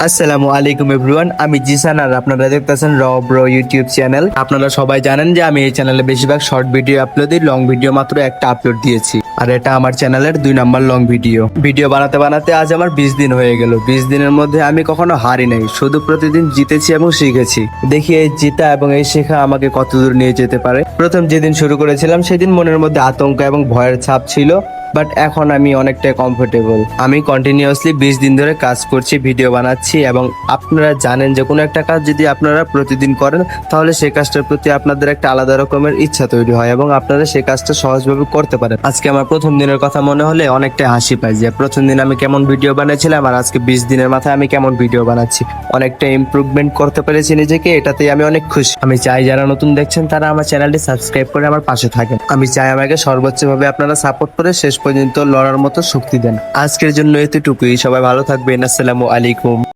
আসসালামু আলাইকুম এভরিওয়ান, আমি জিসান আর আপনারা দেখতেছেন র ব্রো ইউটিউব চ্যানেল। আপনারা সবাই জানেন যে আমি এই চ্যানেলে বেশিরভাগ শর্ট ভিডিও আপলোড দিই, লং ভিডিও মাত্র একটা আপলোড দিয়েছি। আর এটা আমার চ্যানেলের 2 নাম্বার লং ভিডিও বানাতে বানাতে আজ আমার 20 দিন হয়ে গেল। 20 দিনের মধ্যে আমি কখনো হারি নাই, শুধু প্রতিদিন জিতেছি এবং শিখেছি। দেখি এই জিতা এবং এই শেখা আমাকে কত দূর নিয়ে যেতে পারে। প্রথম যেদিন শুরু করেছিলাম সেদিন মনের মধ্যে আতঙ্ক এবং ভয়ের ছাপ ছিল, বাট এখন আমি অনেকটাই কমফোর্টেবল। আমি কন্টিনিউয়াসলি 20 দিন ধরে কাজ করছি, ভিডিও বানাচ্ছি, এবং আপনারা জানেন যে কোনো একটা কাজ যদি আপনারা প্রতিদিন করেন তাহলে সেই কাজটার প্রতি আপনাদের একটা আলাদা রকমের ইচ্ছা তৈরি হয় এবং আপনারা সেই কাজটা সহজভাবে করতে পারেন। আজকে আমার প্রথম দিনের কথা মনে হলে অনেকটাই হাসি পায় যে প্রথম দিন আমি কেমন ভিডিও বানিয়েছিলাম আর আজকে 20 দিনের মাথায় আমি কেমন ভিডিও বানাচ্ছি। অনেকটা ইমপ্রুভমেন্ট করতে পেরেছি নিজেকে, এটাতেই আমি অনেক খুশি। আমি চাই যারা নতুন দেখছেন তারা আমার চ্যানেলটি সাবস্ক্রাইব করে আমার পাশে থাকেন। আমি চাই আমাকে সর্বোচ্চভাবে আপনারা সাপোর্ট করে শেষ পর্যন্ত লড়ার মতো শক্তি দেন। আজকের জন্য এতটুকুই। সবাই ভালো থাকবেন। আসসালামু আলাইকুম।